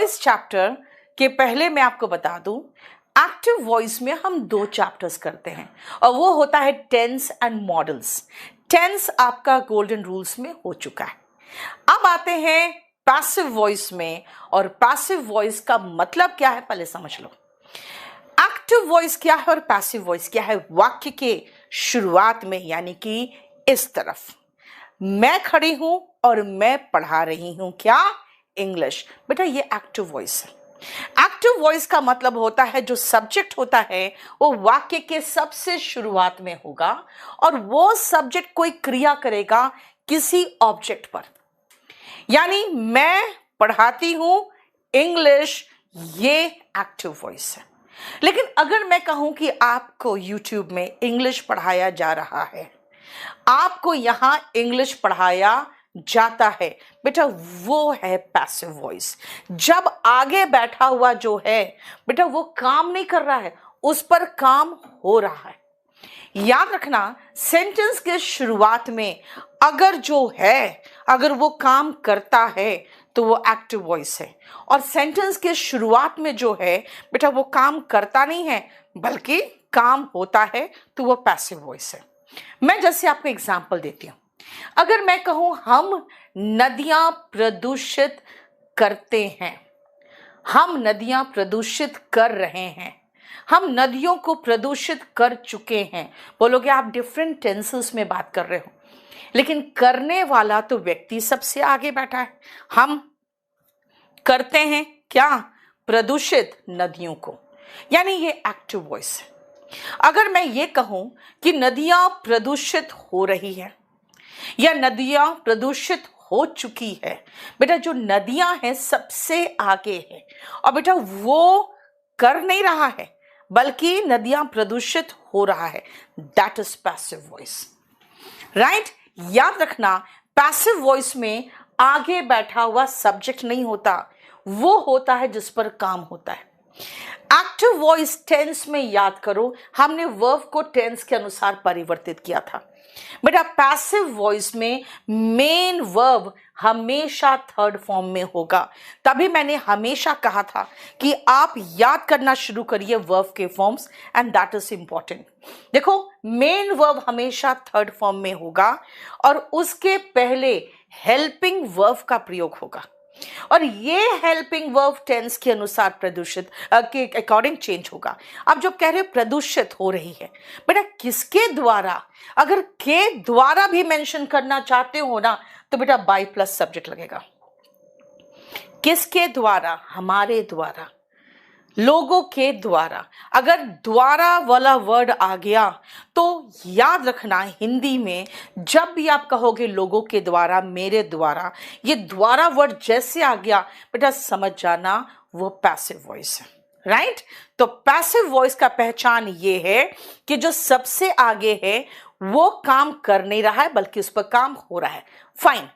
Voice chapter के पहले मैं आपको बता दूं, एक्टिव वॉइस में हम 2 चैप्टर्स करते हैं और वो होता है टेंस एंड मॉडल्स। टेंस आपका गोल्डन रूल्स में हो चुका है। अब आते हैं पैसिव वॉइस में, और पैसिव वॉइस का मतलब क्या है पहले समझ लो। एक्टिव वॉइस क्या है और पैसिव वॉइस क्या है? वाक्य के शुरुआत में, यानी कि इस तरफ मैं खड़ी हूं और मैं पढ़ा रही हूं क्या? इंग्लिश। बेटा ये एक्टिव वॉइस है। एक्टिव वॉइस का मतलब होता है जो सब्जेक्ट होता है वो वाक्य के सबसे शुरुआत में होगा और वो सब्जेक्ट कोई क्रिया करेगा किसी ऑब्जेक्ट पर। यानी मैं पढ़ाती हूं इंग्लिश, ये एक्टिव वॉइस है। लेकिन अगर मैं कहूं कि आपको YouTube में इंग्लिश पढ़ाया जा रहा है, आपको यहां इंग्लिश पढ़ाया जाता है, बेटा वो है पैसिव वॉइस। जब आगे बैठा हुआ जो है बेटा वो काम नहीं कर रहा है, उस पर काम हो रहा है। याद रखना, सेंटेंस के शुरुआत में अगर जो है, अगर वो काम करता है तो वो एक्टिव वॉइस है, और सेंटेंस के शुरुआत में जो है बेटा वो काम करता नहीं है बल्कि काम होता है, तो वो पैसिव वॉइस है। मैं जैसे आपको एग्जांपल देती हूं। अगर मैं कहूं हम नदियां प्रदूषित करते हैं, हम नदियां प्रदूषित कर रहे हैं, हम नदियों को प्रदूषित कर चुके हैं, बोलोगे आप डिफरेंट टेंसेस में बात कर रहे हो, लेकिन करने वाला तो व्यक्ति सबसे आगे बैठा है। हम करते हैं क्या? प्रदूषित नदियों को, यानी ये एक्टिव वॉइस है। अगर मैं ये कहूं कि नदियां प्रदूषित हो रही है या नदियां प्रदूषित हो चुकी है, बेटा जो नदियां हैं सबसे आगे है और बेटा वो कर नहीं रहा है बल्कि नदियां प्रदूषित हो रहा है, that is passive voice, right. याद रखना, पैसिव वॉइस में आगे बैठा हुआ सब्जेक्ट नहीं होता, वो होता है जिस पर काम होता है। एक्टिव वॉइस टेंस में याद करो, हमने वर्ब को टेंस के अनुसार परिवर्तित किया था। बेटा पैसिव वॉइस में मेन वर्ब हमेशा थर्ड फॉर्म में होगा। तभी मैंने हमेशा कहा था कि आप याद करना शुरू करिए वर्ब के forms, and that is important. देखो, मेन वर्ब हमेशा थर्ड फॉर्म में होगा और उसके पहले हेल्पिंग वर्ब का प्रयोग होगा, और ये हेल्पिंग वर्ब टेंस के अनुसार प्रदूषित के अकॉर्डिंग चेंज होगा। अब जब कह रहे हो प्रदूषित हो रही है, बेटा किसके द्वारा? अगर के द्वारा भी मेंशन करना चाहते हो ना तो बेटा बाय प्लस सब्जेक्ट लगेगा। किसके द्वारा? हमारे द्वारा, लोगों के द्वारा। अगर द्वारा वाला वर्ड आ गया तो याद रखना, हिंदी में जब भी आप कहोगे लोगों के द्वारा, मेरे द्वारा, ये द्वारा वर्ड जैसे आ गया बेटा समझ जाना वो पैसिव वॉइस है, राइट। तो पैसिव वॉइस का पहचान ये है कि जो सबसे आगे है वो काम कर नहीं रहा है बल्कि उस पर काम हो रहा है। फाइन।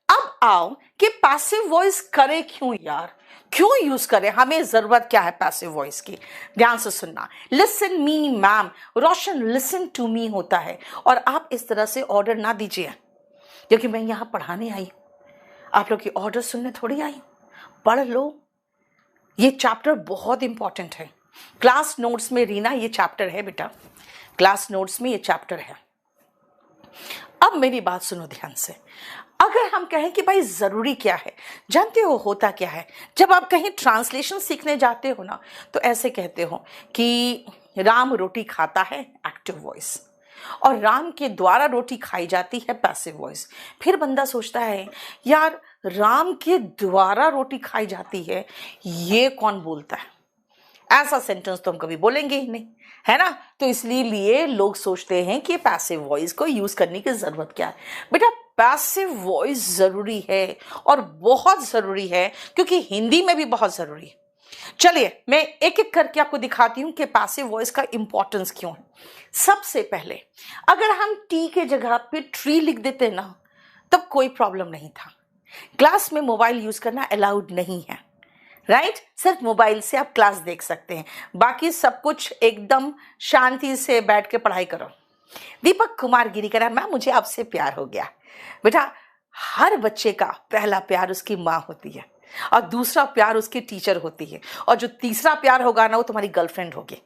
अब आओ कि पैसिव वॉइस करे क्यों यार, क्यों यूज करें, हमें जरूरत क्या है पैसिव वॉइस की? ध्यान से सुनना। Listen me ma'am, Roshan listen to me होता है, और आप इस तरह से ऑर्डर ना दीजिए क्योंकि मैं यहां पढ़ाने आई हूं, आप लोग की ऑर्डर सुनने थोड़ी आई हूं। पढ़ लो, ये चैप्टर बहुत इंपॉर्टेंट है। क्लास नोट्स में रीना ये चैप्टर है बेटा, क्लास नोट्स में ये चैप्टर है। अब मेरी बात सुनो ध्यान से। अगर हम कहें कि भाई जरूरी क्या है, जानते हो होता क्या है? जब आप कहीं ट्रांसलेशन सीखने जाते हो ना तो ऐसे कहते हो कि राम रोटी खाता है, एक्टिव वॉइस, और राम के द्वारा रोटी खाई जाती है, पैसिव वॉइस। फिर बंदा सोचता है यार राम के द्वारा रोटी खाई जाती है, ये कौन बोलता है? ऐसा सेंटेंस तो हम कभी बोलेंगे ही नहीं, है ना। तो इसलिए लोग सोचते हैं कि पैसिव वॉइस को यूज करने की जरूरत क्या है। बेटा पैसिव वॉइस जरूरी है और बहुत जरूरी है, क्योंकि हिंदी में भी बहुत जरूरी है। चलिए मैं एक एक करके आपको दिखाती हूं कि पैसिव वॉइस का इंपॉर्टेंस क्यों है। सबसे पहले अगर हम टी के जगह पे ट्री लिख देते ना तब कोई प्रॉब्लम नहीं था। क्लास में मोबाइल यूज करना अलाउड नहीं है, राइट। सिर्फ मोबाइल से आप क्लास देख सकते हैं, बाकी सब कुछ एकदम शांति से बैठ के पढ़ाई करो। दीपक कुमार गिरी कह रहा है मैम मुझे आपसे प्यार हो गया। बेटा हर बच्चे का पहला प्यार उसकी माँ होती है, और दूसरा प्यार उसकी टीचर होती है, और जो तीसरा प्यार होगा ना वो तुम्हारी गर्लफ्रेंड होगी।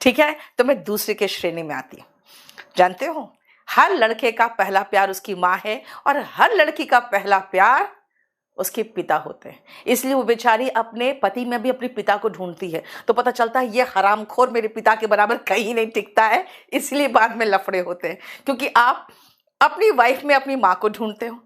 ठीक है, तो मैं दूसरे के श्रेणी में आती हूँ। जानते हो, हर लड़के का पहला प्यार उसकी माँ है, और हर लड़की का पहला प्यार उसके पिता होते हैं। इसलिए वो बेचारी अपने पति में भी अपने पिता को ढूंढती है, तो पता चलता है ये हरामखोर मेरे पिता के बराबर कहीं नहीं टिकता है, इसलिए बाद में लफड़े होते हैं। क्योंकि आप अपनी वाइफ में अपनी माँ को ढूंढते हो,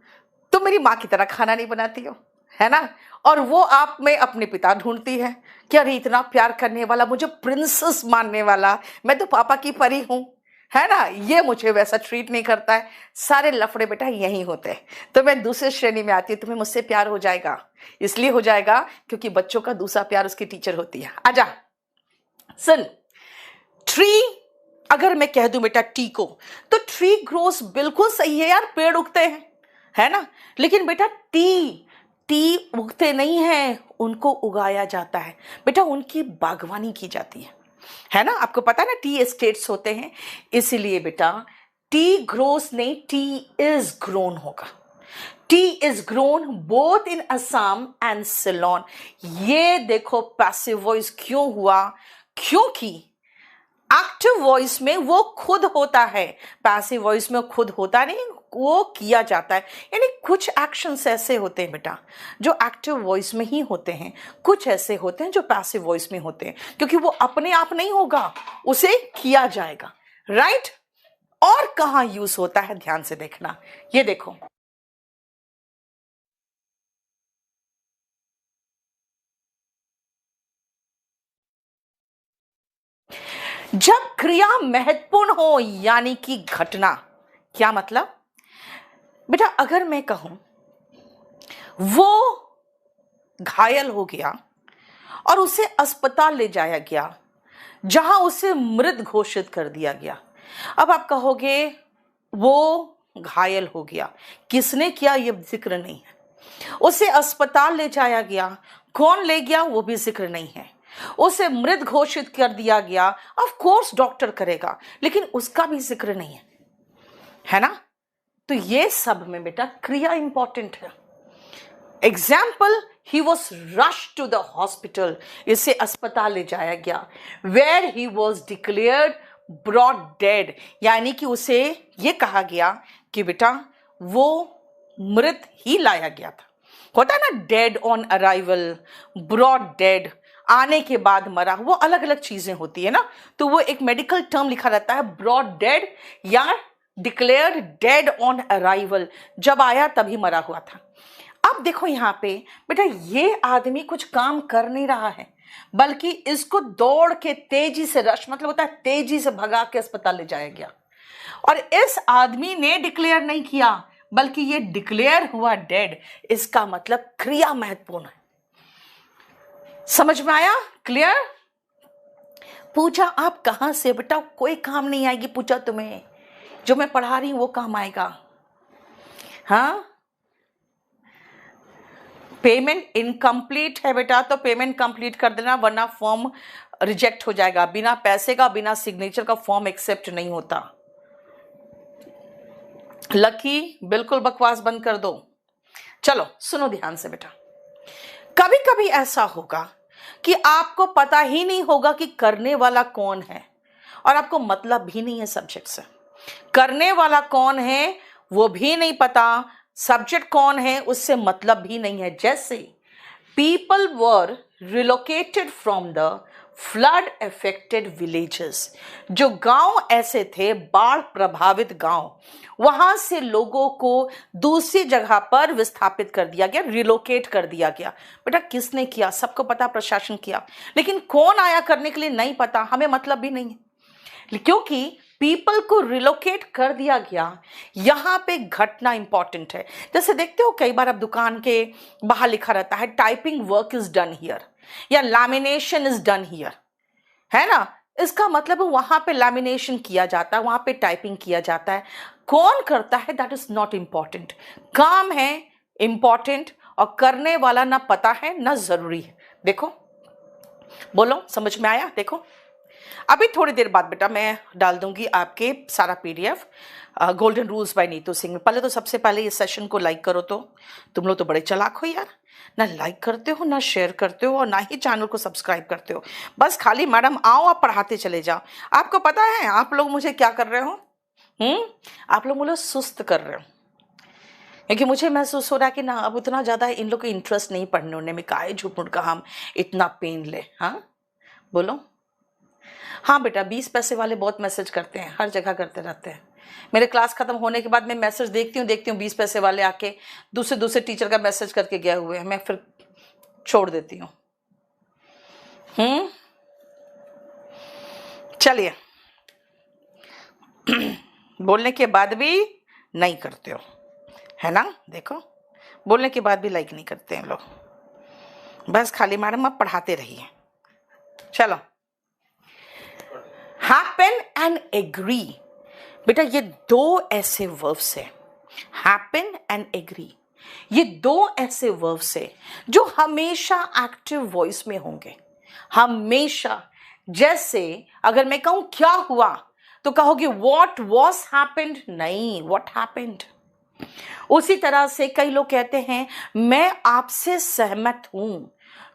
तो मेरी माँ की तरह खाना नहीं बनाती हो, है ना, और वो आप में अपने पिता ढूंढती है कि अरे इतना प्यार करने वाला, मुझे प्रिंसेस मानने वाला, मैं तो पापा की परी हूँ, है ना, ये मुझे वैसा ट्रीट नहीं करता है। सारे लफड़े बेटा यही होते हैं। तो मैं दूसरे श्रेणी में आती हूँ, तुम्हें मुझसे प्यार हो जाएगा, इसलिए हो जाएगा क्योंकि बच्चों का दूसरा प्यार उसकी टीचर होती है। आजा सुन, ट्री, अगर मैं कह दूं बेटा टी को, तो ट्री ग्रोस बिल्कुल सही है यार, पेड़ उगते हैं, है ना, लेकिन बेटा टी उगते नहीं हैं, उनको उगाया जाता है बेटा, उनकी बागवानी की जाती है ना। आपको पता है ना, टी एस्टेट्स होते हैं, इसीलिए बेटा टी ग्रोस नहीं, टी इज ग्रोन होगा। T is grown both in Assam and Ceylon. ये देखो पैसिव वॉइस क्यों हुआ, क्योंकि एक्टिव वॉइस में वो खुद होता है, पैसिव वॉइस में खुद होता नहीं, वो किया जाता है। यानी कुछ एक्शंस ऐसे होते हैं बेटा जो एक्टिव वॉइस में ही होते हैं, कुछ ऐसे होते हैं जो पैसिव वॉइस में होते हैं, क्योंकि वो अपने आप नहीं होगा, उसे किया जाएगा, राइट। और कहाँ यूज होता है, ध्यान से देखना, ये देखो, जब क्रिया महत्वपूर्ण हो, यानी कि घटना। क्या मतलब बेटा, अगर मैं कहूं वो घायल हो गया और उसे अस्पताल ले जाया गया, जहां उसे मृत घोषित कर दिया गया। अब आप कहोगे वो घायल हो गया, किसने किया ये जिक्र नहीं है, उसे अस्पताल ले जाया गया, कौन ले गया वो भी जिक्र नहीं है, उसे मृत घोषित कर दिया गया, ऑफ कोर्स डॉक्टर करेगा, लेकिन उसका भी जिक्र नहीं है ना। तो ये सब में बेटा क्रिया इंपॉर्टेंट है। Example, he was rush to the hospital, इसे अस्पताल ले जाया गया, where he was declared brought dead, यानी कि उसे ये कहा गया कि बेटा वो मृत ही लाया गया था। होता है ना, dead on arrival, broad dead, आने के बाद मरा, वो अलग अलग चीजें होती है ना, तो वो एक मेडिकल टर्म लिखा रहता है, ब्रॉड डेड या डिक्लेयर्ड डेड ऑन अराइवल, जब आया तभी मरा हुआ था। अब देखो यहाँ पे बेटा, ये आदमी कुछ काम कर नहीं रहा है, बल्कि इसको दौड़ के तेजी से, रश मतलब होता है तेजी से भगा के अस्पताल ले जाया गया, और इस आदमी ने डिक्लेयर नहीं किया, बल्कि ये डिक्लेयर हुआ डेड। इसका मतलब क्रिया महत्वपूर्ण है। समझ में आया, क्लियर। पूछा आप कहां से, बेटा कोई काम नहीं आएगी, पूछा तुम्हें, जो मैं पढ़ा रही हूं वो काम आएगा। हाँ, पेमेंट इनकम्प्लीट है बेटा, तो पेमेंट कंप्लीट कर देना, वरना फॉर्म रिजेक्ट हो जाएगा। बिना पैसे का, बिना सिग्नेचर का फॉर्म एक्सेप्ट नहीं होता। लकी, बिल्कुल बकवास बंद कर दो। चलो सुनो ध्यान से बेटा, कभी कभी ऐसा होगा कि आपको पता ही नहीं होगा कि करने वाला कौन है, और आपको मतलब भी नहीं है सब्जेक्ट से। करने वाला कौन है वो भी नहीं पता, सब्जेक्ट कौन है उससे मतलब भी नहीं है। जैसे people were relocated from the flood affected villages, जो गांव ऐसे थे बाढ़ प्रभावित गांव, वहां से लोगों को दूसरी जगह पर विस्थापित कर दिया गया, रिलोकेट कर दिया गया। बेटा किसने किया, सबको पता, प्रशासन किया, लेकिन कौन आया करने के लिए नहीं पता, हमें मतलब भी नहीं है, क्योंकि पीपल को रिलोकेट कर दिया गया। यहां पे घटना इंपॉर्टेंट है। जैसे देखते हो कई बार अब दुकान के बाहर लिखा रहता है typing work is done here, या लैमिनेशन इज डन हियर, है ना, इसका मतलब वहां पे लैमिनेशन किया जाता है, वहां पे टाइपिंग किया जाता है। कौन करता है दैट इज नॉट इंपॉर्टेंट, काम है इंपॉर्टेंट, और करने वाला ना पता है ना जरूरी है। देखो, बोलो समझ में आया। देखो अभी थोड़ी देर बाद बेटा मैं डाल दूंगी आपके सारा PDF golden rules by Neetu Singh. पहले तो सबसे पहले इस सेशन को लाइक करो, तो तुम लोग तो बड़े चालाक हो यार, ना लाइक करते हो, ना शेयर करते हो, और ना ही चैनल को सब्सक्राइब करते हो। बस खाली मैडम आओ, आप पढ़ाते चले जाओ। आपको पता है आप लोग मुझे क्या कर रहे हो? आप लोग मुझे सुस्त कर रहे हो, क्योंकि मुझे महसूस हो रहा है कि ना अब उतना ज़्यादा इन लोग को इंटरेस्ट नहीं पढ़ने उड़ने में, काहे झूठ मूठ का हम इतना पेन ले। हाँ बोलो। हाँ बेटा, 20 पैसे वाले बहुत मैसेज करते हैं, हर जगह करते रहते हैं। मेरे क्लास खत्म होने के बाद मैं मैसेज देखती हूँ 20 पैसे वाले आके दूसरे दूसरे टीचर का मैसेज करके गए हुए हैं, मैं फिर छोड़ देती हूँ। चलिए, बोलने के बाद भी नहीं करते हो, है ना? देखो, बोलने के बाद भी लाइक नहीं करते हैं लोग। बस खाली मैडम आप पढ़ाते रहिए। चलो, हैपन एंड एग्री। बेटा ये दो ऐसे वर्ब्स है, हैपन एंड एग्री, ये दो ऐसे वर्ब्स है जो हमेशा एक्टिव वॉइस में होंगे, हमेशा। जैसे अगर मैं कहूं क्या हुआ, तो कहोगे व्हाट वॉज हैपेंड, नहीं व्हाट हैपेंड। उसी तरह से कई लोग कहते हैं मैं आपसे सहमत हूं,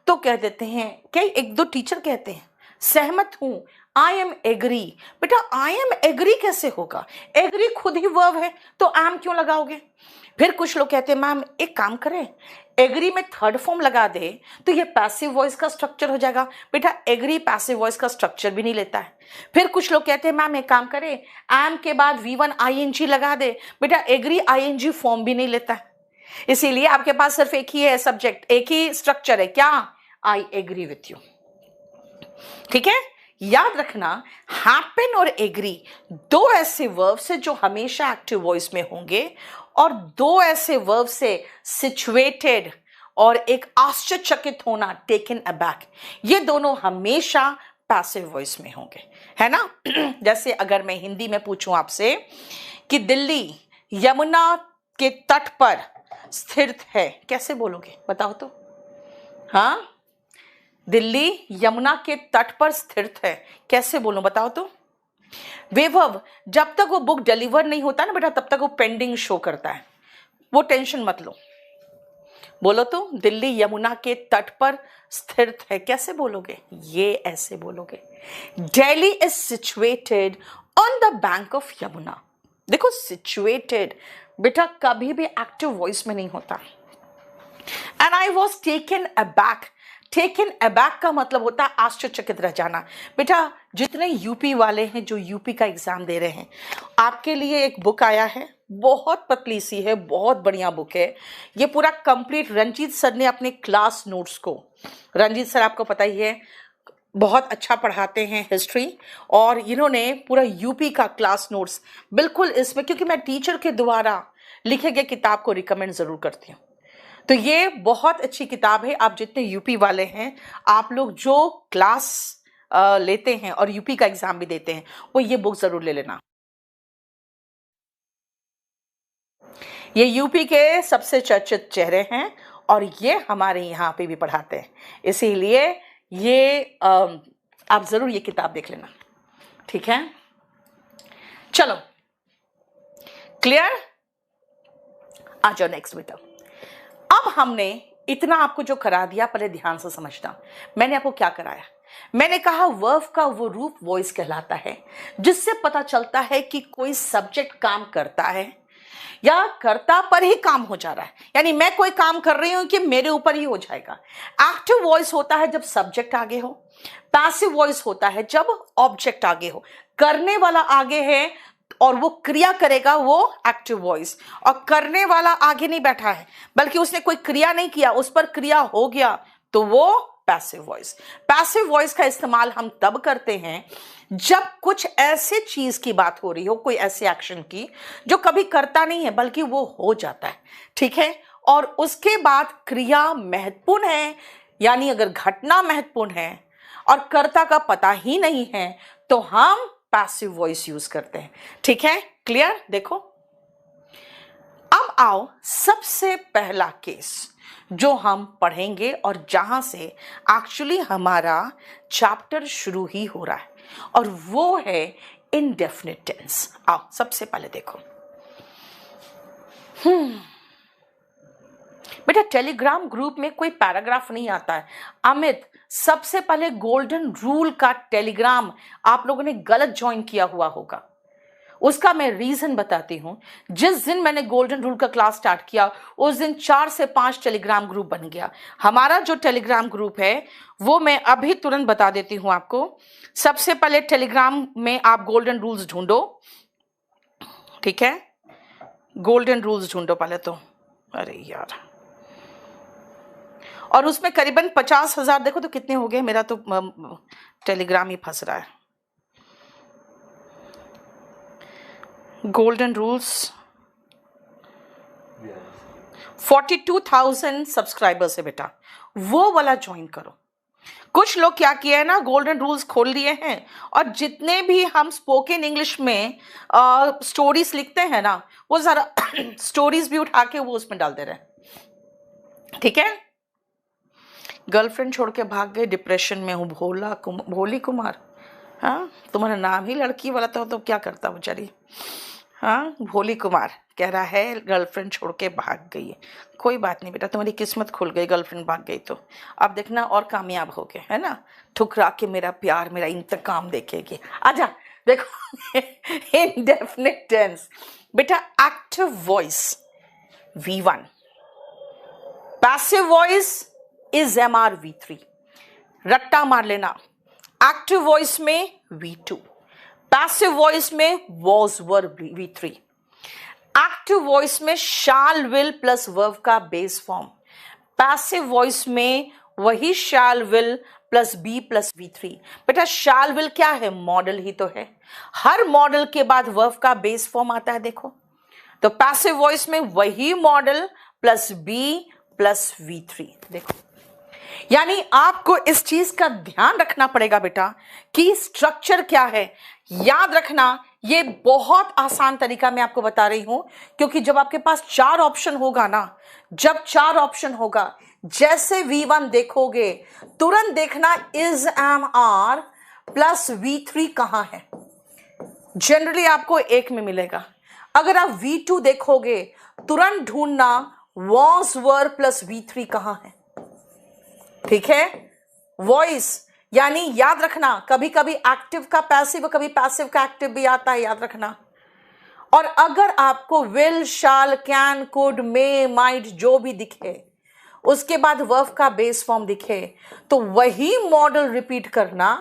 तो कह देते हैं, कई एक दो टीचर कहते हैं सहमत हूं, आई एम एग्री। बेटा आई एम एग्री कैसे होगा? एग्री खुद ही वर्ब है, तो एम क्यों लगाओगे? फिर कुछ लोग कहते हैं मैम एक काम करें, एग्री में थर्ड फॉर्म लगा दे तो ये पैसिव वॉइस का स्ट्रक्चर हो जाएगा। बेटा एग्री पैसिव वॉइस का स्ट्रक्चर भी नहीं लेता है। फिर कुछ लोग कहते हैं मैम एक काम करें, एम के बाद V1 ING लगा दे। बेटा एग्री ING फॉर्म भी नहीं लेता है। इसीलिए आपके पास सिर्फ एक ही है सब्जेक्ट, एक ही स्ट्रक्चर है, क्या? I agree with you. ठीक है, याद रखना, हैपन और एग्री दो ऐसे वर्ब्स है जो हमेशा एक्टिव वॉइस में होंगे, और दो ऐसे वर्ब से सिचुएटेड और एक आश्चर्यचकित होना, टेकन अबैक, ये दोनों हमेशा पैसिव वॉइस में होंगे, है ना? जैसे अगर मैं हिंदी में पूछूं आपसे कि दिल्ली यमुना के तट पर स्थित है, कैसे बोलोगे बताओ तो? हाँ, दिल्ली यमुना के तट पर स्थित है, कैसे बोलो बताओ तो? वैभव, जब तक वो बुक डिलीवर नहीं होता ना बेटा, तब तक वो पेंडिंग शो करता है, वो टेंशन मत लो। बोलो तो, दिल्ली यमुना के तट पर स्थित है, कैसे बोलोगे? ये ऐसे बोलोगे, Delhi is situated on the bank of Yamuna. देखो सिचुएटेड बेटा कभी भी एक्टिव वॉइस में नहीं होता। And I was taken aback, taken aback का मतलब होता है आश्चर्यचकित रह जाना। बेटा जितने यूपी वाले हैं जो यूपी का एग्जाम दे रहे हैं, आपके लिए एक बुक आया है, बहुत पतली सी है, बहुत बढ़िया बुक है। ये पूरा कंप्लीट रंजीत सर ने अपने क्लास नोट्स को, रंजीत सर आपको पता ही है बहुत अच्छा पढ़ाते हैं हिस्ट्री, और इन्होंने पूरा यूपी का क्लास नोट्स बिल्कुल इसमें, क्योंकि मैं टीचर के द्वारा लिखे गए किताब को रिकमेंड जरूर करती हूँ, तो ये बहुत अच्छी किताब है। आप जितने यूपी वाले हैं, आप लोग जो क्लास लेते हैं और यूपी का एग्जाम भी देते हैं, वो ये बुक जरूर ले लेना। ये यूपी के सबसे चर्चित चेहरे हैं और ये हमारे यहाँ पे भी पढ़ाते हैं, इसीलिए ये आप जरूर ये किताब देख लेना, ठीक है? चलो क्लियर, आ जाओ नेक्स्ट बेटा। अब हमने इतना आपको जो करा दिया, पहले ध्यान से समझना। मैंने आपको क्या कराया? मैंने कहा वर्ब का वो रूप वॉइस कहलाता है जिससे पता चलता है कि कोई सब्जेक्ट काम करता है या कर्ता पर ही काम हो जा रहा है, यानी मैं कोई काम कर रही हूं कि मेरे ऊपर ही हो जाएगा। एक्टिव वॉइस होता है जब सब्जेक्ट आगे हो, पैसिव वॉइस होता है जब ऑब्जेक्ट आगे हो, करने वाला आगे है और वो क्रिया करेगा, वो एक्टिव वॉइस, और करने वाला आगे नहीं बैठा है बल्कि उसने कोई क्रिया नहीं किया, उस पर क्रिया हो गया, तो वो पैसिव वॉइस। पैसिव वॉइस का इस्तेमाल हम तब करते हैं जब कुछ ऐसे चीज की बात हो रही हो, कोई ऐसे एक्शन की जो कभी करता नहीं है बल्कि वो हो जाता है, ठीक है, और उसके बाद क्रिया महत्वपूर्ण है, यानी अगर घटना महत्वपूर्ण है और कर्ता का पता ही नहीं है तो हम पैसिव वॉइस यूज करते हैं, ठीक है? क्लियर? देखो अब आओ सबसे पहला केस जो हम पढ़ेंगे और जहां से एक्चुअली हमारा चैप्टर शुरू ही हो रहा है, और वो है इनडेफिनिट टेंस। आओ सबसे पहले देखो, बेटा टेलीग्राम ग्रुप में कोई पैराग्राफ नहीं आता है। अमित, सबसे पहले गोल्डन रूल का टेलीग्राम आप लोगों ने गलत ज्वाइन किया हुआ होगा। उसका मैं रीजन बताती हूं। जिस दिन मैंने गोल्डन रूल का क्लास स्टार्ट किया उस दिन 4 से 5 टेलीग्राम ग्रुप बन गया। हमारा जो टेलीग्राम ग्रुप है वो मैं अभी तुरंत बता देती हूं आपको। सबसे पहले टेलीग्राम में आप गोल्डन रूल्स ढूंढो, ठीक है, गोल्डन रूल्स ढूंढो पहले तो। अरे यार, और उसमें करीबन 50,000, देखो तो कितने हो गए, मेरा तो टेलीग्राम ही फंस रहा है। गोल्डन रूल्स 42,000 सब्सक्राइबर्स है बेटा, वो वाला ज्वाइन करो। कुछ लोग क्या किया है ना, गोल्डन रूल्स खोल लिए हैं और जितने भी हम स्पोकन इंग्लिश में स्टोरीज लिखते हैं ना, वो सारा स्टोरीज भी उठा के वो उसमें डाल दे रहे हैं, ठीक है। गर्लफ्रेंड छोड़ के भाग गए, डिप्रेशन में हूँ, भोली कुमार। हाँ, तुम्हारा नाम ही लड़की वाला था तो क्या करता बेचारी। हाँ, भोली कुमार कह रहा है गर्लफ्रेंड छोड़ के भाग गई है। कोई बात नहीं बेटा, तुम्हारी किस्मत खुल गई, गर्लफ्रेंड भाग गई तो अब देखना और कामयाब हो गए, है ना। ठुकरा के मेरा प्यार, मेरा इंतकाम देखेगी। आजा देखो इंडेफिनिट टेंस बेटा, active voice V1, passive voice is MR V3, रट्टा मार लेना। एक्टिव वॉइस में V2, पैसिव वॉइस में was were V3, active voice में शाल विल प्लस वर्ब का बेस फॉर्म, पैसिव वॉइस में वही shall will plus be plus V3। बेटा शाल विल क्या है, मॉडल ही तो है, हर मॉडल के बाद वर्ब का बेस फॉर्म आता है। देखो तो पैसिव वॉइस में वही model plus be plus V3। देखो यानी आपको इस चीज का ध्यान रखना पड़ेगा बेटा कि स्ट्रक्चर क्या है। याद रखना, ये बहुत आसान तरीका मैं आपको बता रही हूं, क्योंकि जब आपके पास 4 ऑप्शन होगा ना, जब 4 ऑप्शन होगा, जैसे V1 देखोगे तुरंत देखना is am are plus V3 कहां है। जनरली आपको एक में मिलेगा। अगर आप V2 देखोगे तुरंत ढूंढना वॉज वर प्लस V3 कहां है, ठीक है। वॉइस यानी याद रखना, कभी कभी एक्टिव का पैसिव, कभी पैसिव का एक्टिव भी आता है, याद रखना। और अगर आपको will, shall, can, could, may, might जो भी दिखे, उसके बाद वर्ब का बेस फॉर्म दिखे, तो वही मॉडल रिपीट करना,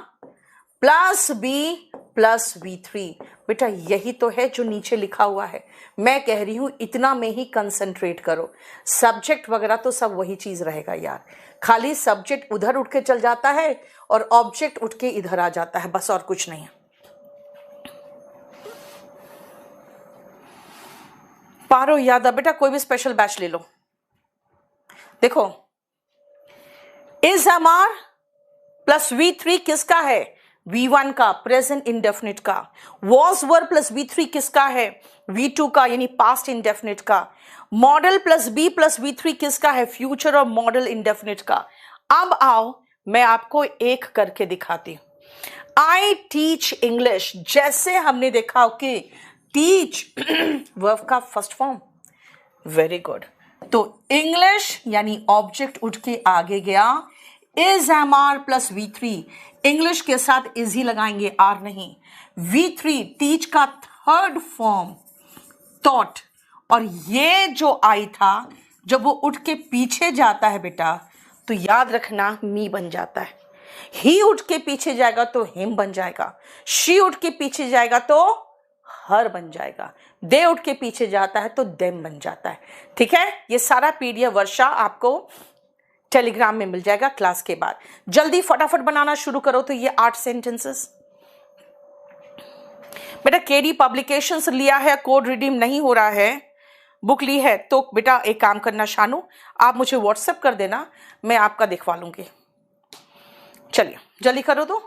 प्लस बी प्लस V3। बेटा यही तो है जो नीचे लिखा हुआ है। मैं कह रही हूं इतना में ही कंसंट्रेट करो, सब्जेक्ट वगैरह तो सब वही चीज रहेगा यार, खाली सब्जेक्ट उधर उठ के चल जाता है और ऑब्जेक्ट उठ के इधर आ जाता है, बस और कुछ नहीं है। पारो याद है बेटा, कोई भी स्पेशल बैच ले लो। देखो इज MR प्लस V3 किसका है, V1 का, प्रेजेंट इंडेफिनिट का। वॉज वर प्लस V3 किसका है, V2 का, यानी पास्ट इंडेफिनिट का। Modal plus be plus V3 किसका है, फ्यूचर और मॉडल इंडेफिनिट का। अब आओ मैं आपको एक करके दिखाती हूं। आई टीच इंग्लिश, जैसे हमने देखा कि टीच वर्ब का फर्स्ट फॉर्म, वेरी गुड। तो इंग्लिश यानी ऑब्जेक्ट उठ के आगे गया, is MR plus V3, English के साथ इज ही लगाएंगे, आर नहीं। V3 टीच का थर्ड फॉर्म थॉट, और ये जो आई था जब वो उठ के पीछे जाता है बेटा तो याद रखना मी बन जाता है। ही उठ के पीछे जाएगा तो हिम बन जाएगा, शी उठ के पीछे जाएगा तो हर बन जाएगा, दे उठ के पीछे जाता है तो देम बन जाता है, ठीक है। ये सारा PDF वर्षा आपको टेलीग्राम में मिल जाएगा क्लास के बाद। जल्दी फटाफट बनाना शुरू करो। तो ये 8 सेंटेंसेस बेटा KD पब्लिकेशंस लिया है, कोड रिडीम नहीं हो रहा है, बुक ली है तो बेटा एक काम करना शानू, आप मुझे व्हाट्सएप कर देना, मैं आपका दिखवा लूंगी। चलिए जल्दी करो। तो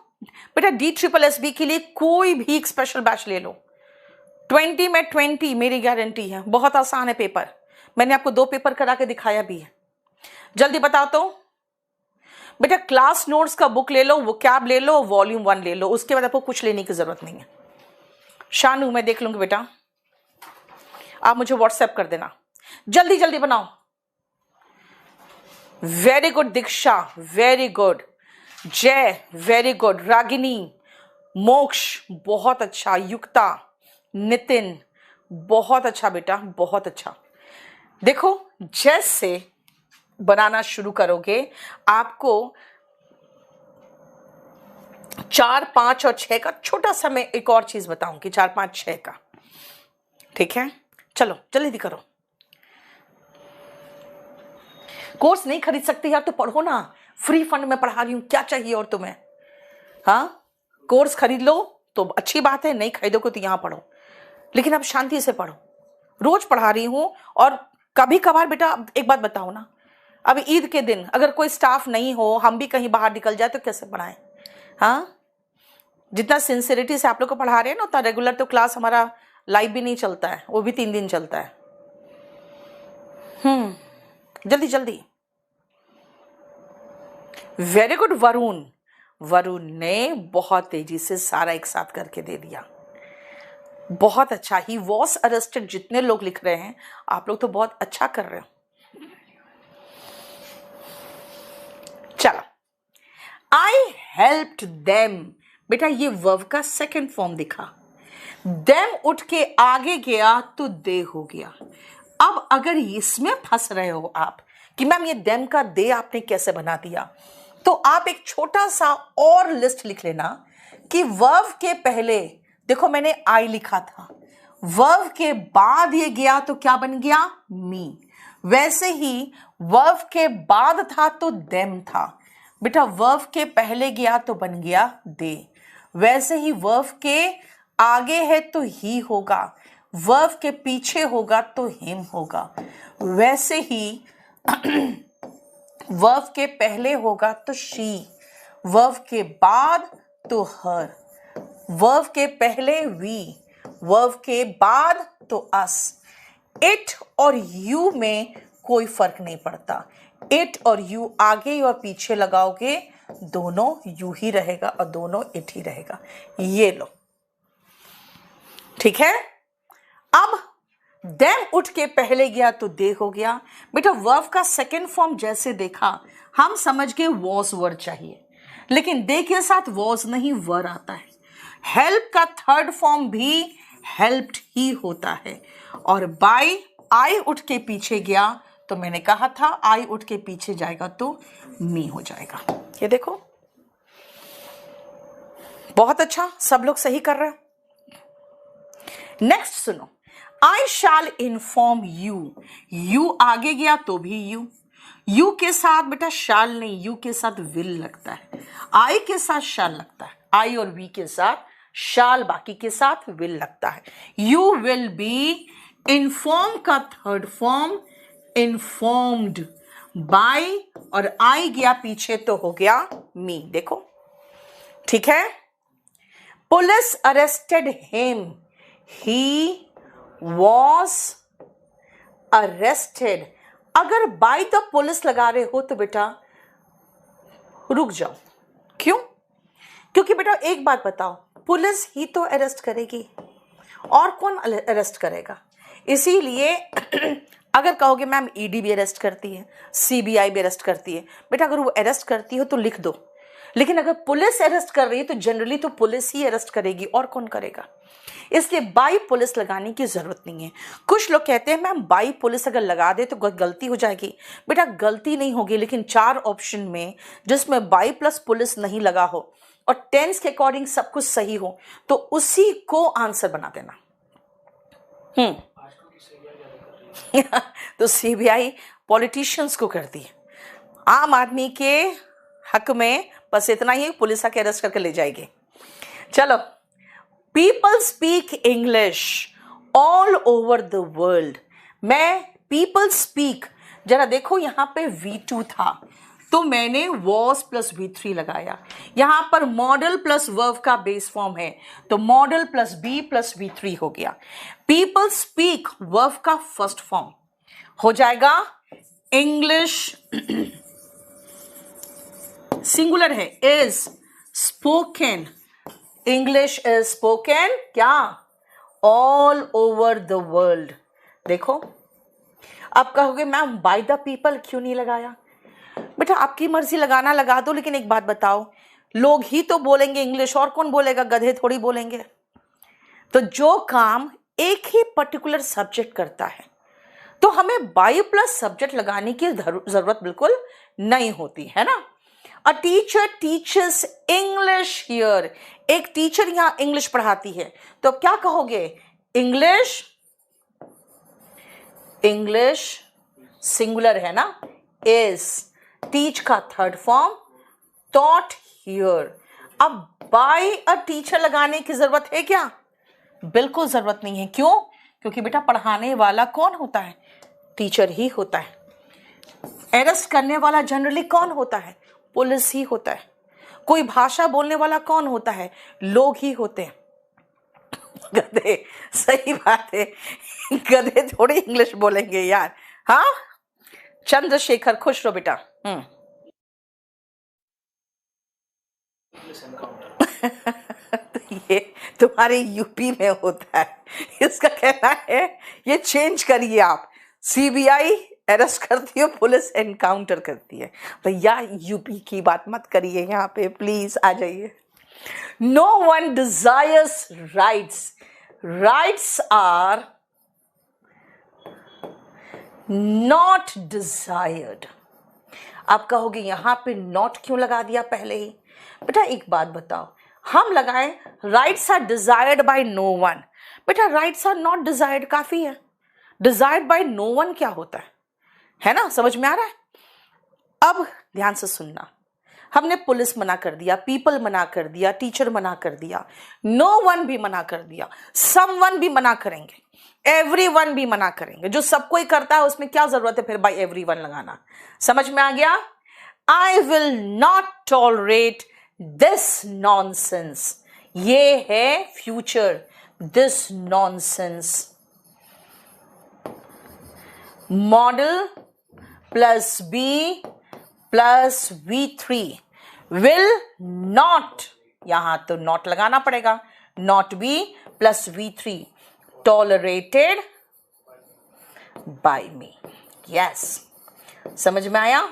बेटा DSSB के लिए कोई भी एक स्पेशल बैच ले लो, 20 में 20 मेरी गारंटी है। बहुत आसान है पेपर, मैंने आपको 2 पेपर करा के दिखाया भी है। जल्दी बताओ तो बेटा, क्लास नोट्स का बुक ले लो, वोकैब ले लो, वॉल्यूम 1 ले लो, उसके बाद आपको कुछ लेने की जरूरत नहीं है। शानू मैं देख लूंगी बेटा, आप मुझे व्हाट्सएप कर देना। जल्दी जल्दी बनाओ। Very good Diksha, very good. जय, वेरी गुड। रागिनी, मोक्ष, बहुत अच्छा। युक्ता, नितिन, बहुत अच्छा बेटा, बहुत अच्छा। देखो, जैसे बनाना शुरू करोगे आपको 4, 5 और 6 का छोटा सा मैं एक और चीज बताऊंगी, 4, 5, 6 का। ठीक है, चलो जल्दी करो। कोर्स नहीं खरीद सकती यार तो पढ़ो ना, फ्री फंड में पढ़ा रही हूं, क्या चाहिए और तुम्हें? हाँ, कोर्स खरीद लो तो अच्छी बात है, नहीं खरीदोगे तो यहां पढ़ो, लेकिन अब शांति से पढ़ो। रोज पढ़ा रही हूं। और कभी कभार बेटा एक बात बताओ ना, अब ईद के दिन अगर कोई स्टाफ नहीं हो, हम भी कहीं बाहर निकल जाए तो कैसे पढ़ाएं? हाँ, जितना सिंसियरिटी से आप लोग को पढ़ा रहे हैं ना, उतना रेगुलर तो क्लास हमारा लाइव भी नहीं चलता है, वो भी 3 दिन चलता है। जल्दी जल्दी। Very good Varun. वरुण ने बहुत तेजी से सारा एक साथ करके दे दिया, बहुत अच्छा। ही वॉज अरेस्टेड, जितने लोग लिख रहे हैं आप लोग तो बहुत अच्छा कर रहे हो। चलो, आई हेल्प्ड देम, बेटा ये वर्ब का सेकंड फॉर्म दिखा। देम उठ के आगे गया तो दे हो गया। अब अगर इसमें फंस रहे हो आप कि मैम ये देम का दे आपने कैसे बना दिया, तो आप एक छोटा सा और लिस्ट लिख लेना कि वर्ब के पहले देखो मैंने आई लिखा था, वर्ब के बाद ये गया तो क्या बन गया? मी। वैसे ही वर्ब के बाद था तो देम था, बेटा वर्ब के पहले गया तो बन गया दे। वैसे ही वर्ब के आगे है तो ही होगा, वर्ब के पीछे होगा तो हिम होगा। वैसे ही वर्ब के पहले होगा तो शी, वर्ब के बाद तो हर, वर्ब के पहले वी, वर्ब के बाद तो अस। इट और यू में कोई फर्क नहीं पड़ता, इट और यू आगे और पीछे लगाओगे दोनों यू ही रहेगा और दोनों इट ही रहेगा। ये लो, ठीक है। अब देम उठ के पहले गया तो दे हो गया। बेटा वर्ब का सेकंड फॉर्म जैसे देखा हम समझ गए वॉज वर्ड चाहिए, लेकिन दे के साथ वॉज नहीं वर आता है। हेल्प का थर्ड फॉर्म भी हेल्प्ड ही होता है। और बाय आई उठ के पीछे गया तो मैंने कहा था आई उठ के पीछे जाएगा तो मी हो जाएगा। ये देखो बहुत अच्छा, सब लोग सही कर रहे हैं। नेक्स्ट सुनो, आई शैल इन्फॉर्म यू। यू आगे गया तो भी यू, यू के साथ बेटा शैल नहीं, यू के साथ विल लगता है, आई के साथ शैल लगता है, आई और वी के साथ शैल, बाकी के साथ विल लगता है। यू विल बी, इन्फॉर्म का थर्ड फॉर्म इन्फॉर्म्ड, बाय और आई गया पीछे तो हो गया मी। देखो ठीक है। Police arrested him, he was arrested. अगर बाय द पुलिस लगा रहे हो तो बेटा रुक जाओ। क्यों? क्योंकि बेटा एक बात बताओ, पुलिस ही तो अरेस्ट करेगी और कौन अरेस्ट करेगा। इसीलिए अगर कहोगे मैम ईडी भी अरेस्ट करती है, सीबीआई भी अरेस्ट करती है, बेटा अगर वो अरेस्ट करती हो तो लिख दो, लेकिन अगर पुलिस अरेस्ट कर रही है तो जनरली तो पुलिस ही अरेस्ट करेगी और कौन करेगा। इसलिए बाई पुलिस लगाने की जरूरत नहीं है। कुछ लोग कहते हैं मैम बाई पुलिस अगर लगा दे तो गलती हो जाएगी। बेटा गलती नहीं होगी, लेकिन 4 ऑप्शन में जिसमें बाई प्लस पुलिस नहीं लगा हो और टेंस के अकॉर्डिंग सब कुछ सही हो तो उसी को आंसर बना देना। तो सीबीआई पॉलिटिशियंस को करती है, आम आदमी के हक में बस इतना ही पुलिस आके अरेस्ट करके ले जाएगी। चलो, people speak English all over the world. मैं पीपल स्पीक, जरा देखो यहां पे V2 था तो मैंने वॉज प्लस V3 लगाया। यहां पर मॉडल प्लस वर्ब का बेस फॉर्म है तो modal plus be plus V3 हो गया। पीपल स्पीक वर्ब का फर्स्ट फॉर्म हो जाएगा इंग्लिश, सिंगुलर है, is spoken. English is spoken क्या? All over the world. देखो अब कहोगे मैम बाय द पीपल क्यों नहीं लगाया? बेटा आपकी मर्जी, लगाना लगा दो, लेकिन एक बात बताओ, लोग ही तो बोलेंगे इंग्लिश, और कौन बोलेगा? गधे थोड़ी बोलेंगे। तो जो काम एक ही पर्टिकुलर सब्जेक्ट करता है तो हमें बाई प्लस सब्जेक्ट लगाने की जरूरत बिल्कुल नहीं होती है ना। A teacher teachers English here, एक टीचर यहां इंग्लिश पढ़ाती है, तो क्या कहोगे? इंग्लिश, इंग्लिश सिंगुलर है ना, इज, टीच का थर्ड फॉर्म टॉट हियर। अब बाय अ टीचर लगाने की जरूरत है क्या? बिल्कुल जरूरत नहीं है। क्यों? क्योंकि बेटा पढ़ाने वाला कौन होता है? टीचर ही होता है। अरेस्ट करने वाला जनरली कौन होता है? पुलिस ही होता है। कोई भाषा बोलने वाला कौन होता है? लोग ही होते हैं। गधे, सही बात है, गधे थोड़ी इंग्लिश बोलेंगे यार। हाँ, चंद्रशेखर खुश रहो बेटा। तो ये तुम्हारे यूपी में होता है, इसका कहना है ये चेंज करिए आप। सीबीआई अरेस्ट करती है, पुलिस एनकाउंटर करती है। भैया यूपी की बात मत करिए यहाँ पे, प्लीज आ जाइए। No one desires rights, rights are not desired. आप कहोगे यहां पे नॉट क्यों लगा दिया पहले ही? बेटा एक बात बताओ, हम लगाएं rights are desired by no one. बेटा राइट्स आर नॉट डिजायर्ड काफी है, डिजायर्ड बाय नो वन क्या होता है ना? समझ में आ रहा है? अब ध्यान से सुनना, हमने पुलिस मना कर दिया, पीपल मना कर दिया, टीचर मना कर दिया, नो वन भी मना कर दिया, सम वन भी मना करेंगे, एवरी वन भी मना करेंगे। जो सब कोई करता है उसमें क्या जरूरत है फिर बाय एवरी वन लगाना? समझ में आ गया? I will not tolerate this nonsense, ये है future, this nonsense. Modal plus be plus V3 will not, यहां तो नॉट लगाना पड़ेगा, not be plus V3 tolerated by me. Yes, समझ में आया?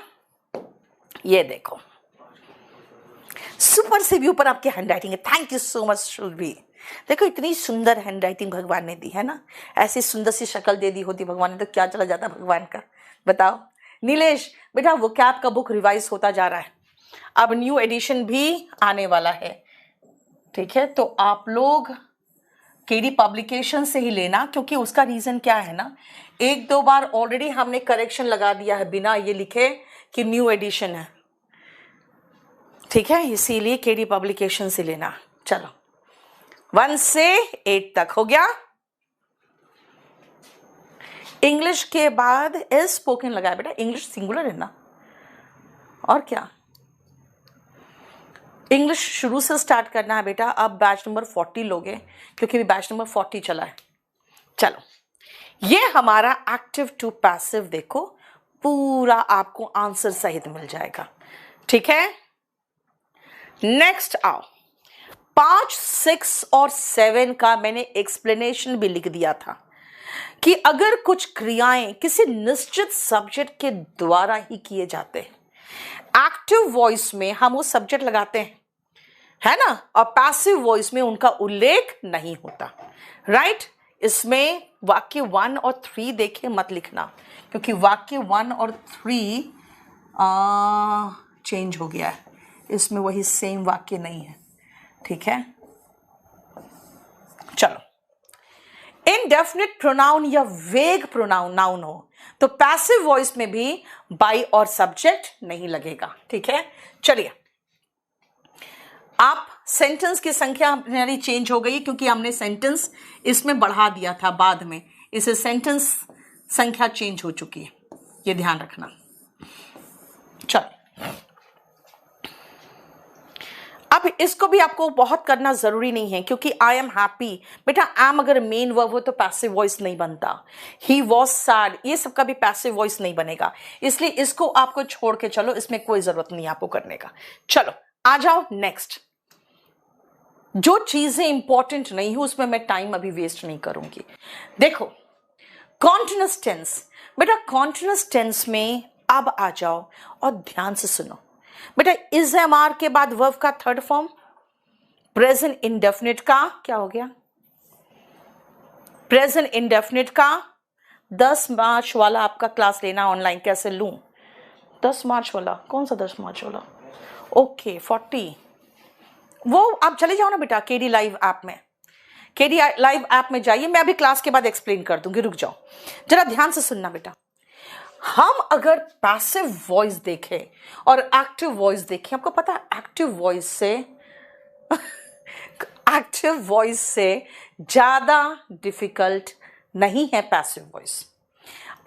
ये देखो, सुपर से भी ऊपर आपकी हैंड राइटिंग है। Thank you so much Shulbhi. देखो इतनी सुंदर हैंड राइटिंग भगवान ने दी है ना, ऐसी सुंदर सी शक्ल दे दी होती भगवान ने तो क्या चला जाता भगवान का, बताओ। नीलेश बेटा वो कैप का बुक रिवाइज होता जा रहा है, अब न्यू एडिशन भी आने वाला है, ठीक है? तो आप लोग केडी पब्लिकेशन से ही लेना, क्योंकि उसका रीजन क्या है ना, एक दो बार ऑलरेडी हमने करेक्शन लगा दिया है बिना ये लिखे कि न्यू एडिशन है, ठीक है? इसीलिए केडी पब्लिकेशन से लेना। चलो 1 से 8 तक हो गया। इंग्लिश के बाद एस स्पोकन लगाया बेटा, इंग्लिश सिंगुलर है ना, और क्या? इंग्लिश शुरू से स्टार्ट करना है बेटा। अब बैच नंबर 40 लोगे, क्योंकि बैच नंबर 40 चला है। चलो, ये हमारा एक्टिव टू पैसिव देखो, पूरा आपको आंसर सहित मिल जाएगा, ठीक है? नेक्स्ट आओ, 5, 6 और 7 का मैंने एक्सप्लेनेशन भी लिख दिया था कि अगर कुछ क्रियाएं किसी निश्चित सब्जेक्ट के द्वारा ही किए जाते हैं, एक्टिव वॉइस में हम वो सब्जेक्ट लगाते हैं, है ना, और पैसिव वॉइस में उनका उल्लेख नहीं होता, राइट? इसमें वाक्य 1 और 3 देखे मत लिखना, क्योंकि वाक्य 1 और 3 चेंज हो गया है, इसमें वही सेम वाक्य नहीं है, ठीक है? चलो, इनडेफिनिट प्रोनाउन या वेग प्रोनाउन नाउन हो तो पैसिव वॉइस में भी बाई और सब्जेक्ट नहीं लगेगा, ठीक है? चलिए, आप सेंटेंस की संख्या हमारी चेंज हो गई, क्योंकि हमने सेंटेंस इसमें बढ़ा दिया था बाद में, इसे सेंटेंस संख्या चेंज हो चुकी है, ये ध्यान रखना। चलो, अब इसको भी आपको बहुत करना जरूरी नहीं है, क्योंकि आई एम हैप्पी बेटा, एम अगर मेन वर्ब हो तो पैसिव वॉइस नहीं बनता। ही वॉज सैड, ये सबका भी पैसिव वॉइस नहीं बनेगा, इसलिए इसको आपको छोड़ के चलो, इसमें कोई जरूरत नहीं आपको करने का। चलो आ जाओ नेक्स्ट। जो चीजें इंपॉर्टेंट नहीं हो उसमें मैं टाइम अभी वेस्ट नहीं करूंगी। देखो, कॉन्टिन्यूअस टेंस बेटा, कॉन्टिन्यूअस टेंस में अब आ जाओ और ध्यान से सुनो बेटा, इज एम आर के बाद वर्ब का थर्ड फॉर्म प्रेजेंट इंडेफिनिट का क्या हो गया? प्रेजेंट इंडेफिनिट का 10 मार्च वाला आपका क्लास लेना ऑनलाइन, कैसे लूं? 10 मार्च वाला कौन सा 10 मार्च वाला? ओके 40, वो आप चले जाओ ना बेटा केडी लाइव ऐप में, केडी लाइव ऐप में जाइए, मैं अभी क्लास के बाद एक्सप्लेन कर दूंगी, रुक जाओ जरा ध्यान से सुनना बेटा। हम अगर पैसिव वॉइस देखें और एक्टिव वॉइस देखें, आपको पता है एक्टिव वॉइस से ज्यादा डिफिकल्ट नहीं है पैसिव वॉइस।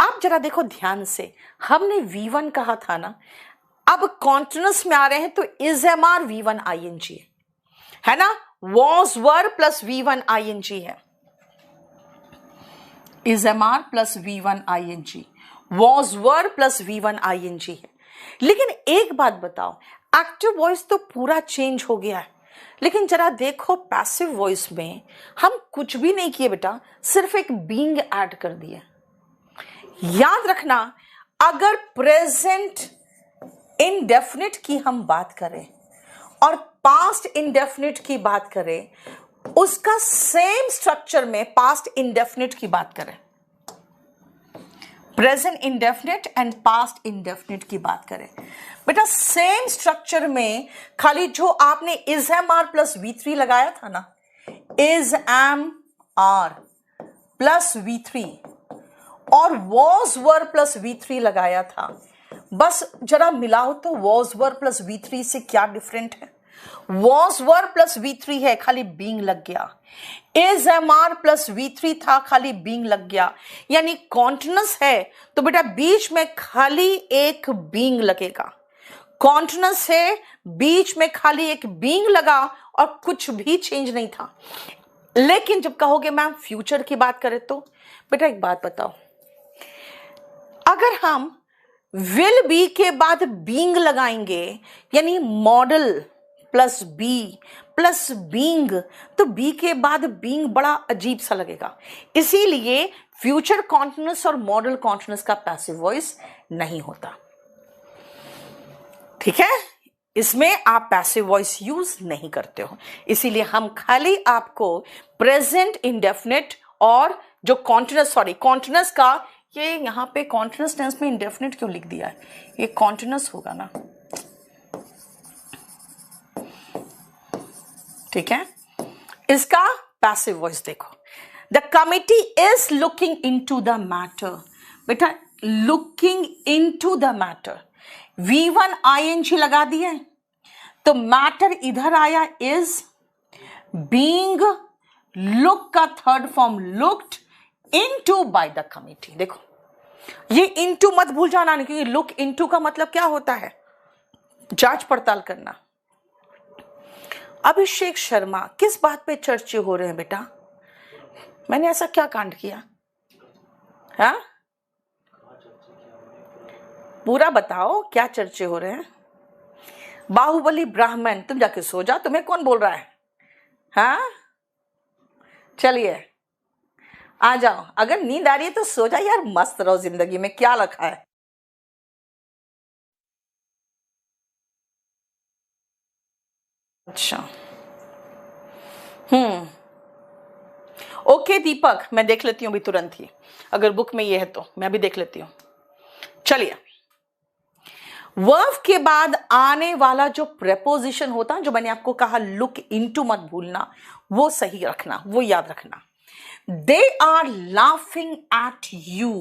आप जरा देखो ध्यान से, हमने V1 कहा था ना, अब कॉन्टिन्यूअस में आ रहे हैं तो is am are V1 ING है ना, was were plus V1 ING है, is am are plus V1 ING, was were plus V1 ING है। लेकिन एक बात बताओ, एक्टिव वॉइस तो पूरा चेंज हो गया है, लेकिन जरा देखो पैसिव वॉइस में हम कुछ भी नहीं किए बेटा, सिर्फ एक बीइंग ऐड कर दिया। याद रखना, अगर प्रेजेंट इंडेफिनिट की हम बात करें और पास्ट इंडेफिनिट की बात करें, उसका सेम स्ट्रक्चर में पास्ट इंडेफिनिट की बात करें, present indefinite and past indefinite की बात करें बेटा, सेम स्ट्रक्चर में खाली जो आपने is am are plus V3 लगाया था ना, is am are plus V3 और वॉज वर प्लस V3 लगाया था, बस जरा मिलाओ तो वॉज वर प्लस V3 से क्या डिफरेंट है? वॉज वर प्लस V3 है, खाली बीइंग लग गया। Is am are plus V3 था, खाली बीइंग लग गया। यानी कॉन्टिन्यूअस है तो बेटा बीच में खाली एक बीइंग लगेगा, कॉन्टिन्यूअस है बीच में खाली एक बीइंग लगा और कुछ भी चेंज नहीं था। लेकिन जब कहोगे मैम फ्यूचर की बात करें तो बेटा एक बात बताओ, अगर हम विल बी के बाद बीइंग लगाएंगे यानी modal plus be plus being, तो बी के बाद बीइंग बड़ा अजीब सा लगेगा। इसीलिए फ्यूचर कॉन्टिन्यूअस और मॉडल कॉन्टिन्यूअस का पैसिव वॉइस नहीं होता, ठीक है? इसमें आप पैसिव वॉइस यूज नहीं करते हो, इसीलिए हम खाली आपको प्रेजेंट इंडेफिनिट और जो कॉन्टिन्यूअस का, ये यहां पे कॉन्टिन्यूअस टेंस में इंडेफिनिट क्यों लिख दिया है? ये कॉन्टिन्यूअस होगा ना, ठीक है? इसका पैसिव वॉइस देखो, the committee is looking into the matter. बेटा looking into the matter, V1 ING लगा दिया तो मैटर इधर आया, इज बीइंग, लुक का third form looked into by the committee. देखो ये इनटू मत भूल जाना, नहीं क्योंकि लुक इनटू का मतलब क्या होता है? जांच पड़ताल करना। अभिषेक शर्मा, किस बात पे चर्चे हो रहे हैं बेटा? मैंने ऐसा क्या कांड किया? हाँ पूरा बताओ, क्या चर्चे हो रहे हैं? बाहुबली ब्राह्मण, तुम जाके सो जा, तुम्हें कौन बोल रहा है? हाँ चलिए आ जाओ, अगर नींद आ रही है तो सो जा यार, मस्त रहो, जिंदगी में क्या रखा है। अच्छा ओके दीपक, मैं देख लेती हूँ अभी तुरंत ही, अगर बुक में ये है तो मैं भी देख लेती हूँ। चलिए, वर्ब के बाद आने वाला जो प्रेपोजिशन होता है, जो मैंने आपको कहा लुक इनटू मत भूलना, वो सही रखना, वो याद रखना। They are laughing at you,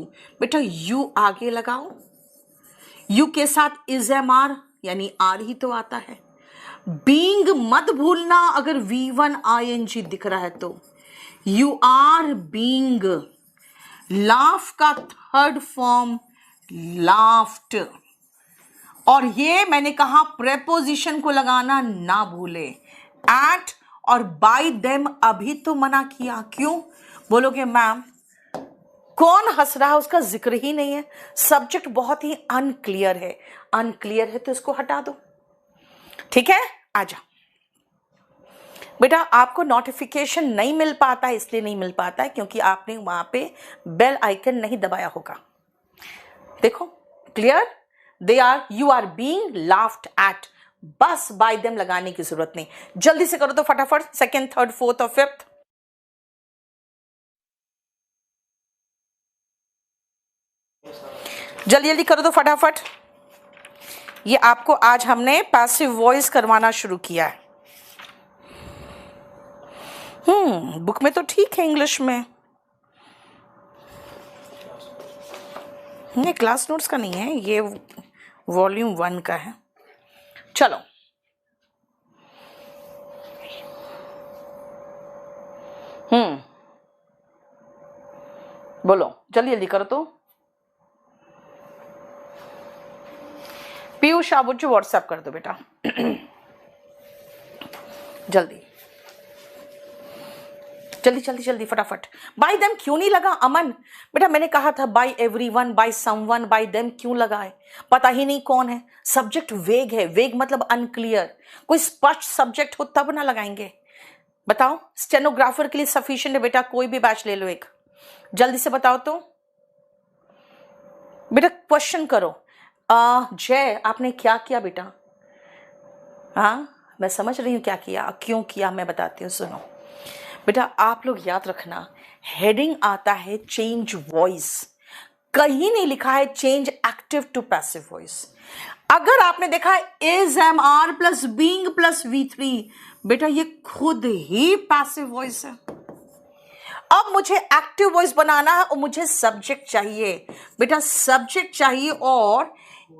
बेटा यू आगे लगाओ, यू के साथ इज एम आर यानी आर ही तो आता है। बीइंग मत भूलना, अगर V1 ING दिख रहा है तो यू आर बीइंग, लाफ का थर्ड फॉर्म लाफ्ड, और ये मैंने कहा प्रेपोजिशन को लगाना ना भूले। एट और बाय देम अभी तो मना किया, क्यों? बोलोगे मैम कौन हंस रहा है, उसका जिक्र ही नहीं है, सब्जेक्ट बहुत ही अनक्लियर है। अनक्लियर है तो इसको हटा दो, ठीक है? आ जाओ बेटा, आपको नोटिफिकेशन नहीं मिल पाता है, इसलिए नहीं मिल पाता है क्योंकि आपने वहां पे बेल आइकन नहीं दबाया होगा। देखो clear, they are, you are being laughed at, बस बाय देम लगाने की जरूरत नहीं। जल्दी से करो तो फटाफट, सेकेंड, थर्ड, फोर्थ और फिफ्थ। जल्दी जल्दी करो तो फटाफट। ये आपको आज हमने पैसिव वॉइस करवाना शुरू किया है। बुक में तो ठीक है इंग्लिश में, ये क्लास नोट्स का नहीं है, ये वॉल्यूम 1 का है। चलो बोलो, जल्दी जल्दी करो तो। पीयूष आबुजू व्हाट्सएप कर दो बेटा जल्दी जल्दी जल्दी जल्दी फटाफट। बाय देम क्यों नहीं लगा अमन? बेटा मैंने कहा था by everyone, by someone, by them क्यों लगा है? पता ही नहीं कौन है। सब्जेक्ट वेग है, वेग मतलब अनक्लियर। कोई स्पष्ट सब्जेक्ट हो तब ना लगाएंगे। बताओ, स्टेनोग्राफर के लिए सफिशिएंट है बेटा, कोई भी बैच ले लो एक। जल्दी से बताओ तो बेटा, क्वेश्चन करो। जय आपने क्या किया बेटा? हाँ मैं समझ रही हूं क्या किया, क्यों किया मैं बताती हूँ, सुनो बेटा। आप लोग याद रखना, हेडिंग आता है चेंज वॉइस, कहीं नहीं लिखा है change active to passive voice. अगर आपने देखा is, am, are plus being plus V3, बेटा ये खुद ही पैसिव वॉइस है। अब मुझे एक्टिव वॉइस बनाना है और मुझे सब्जेक्ट चाहिए बेटा, सब्जेक्ट चाहिए। और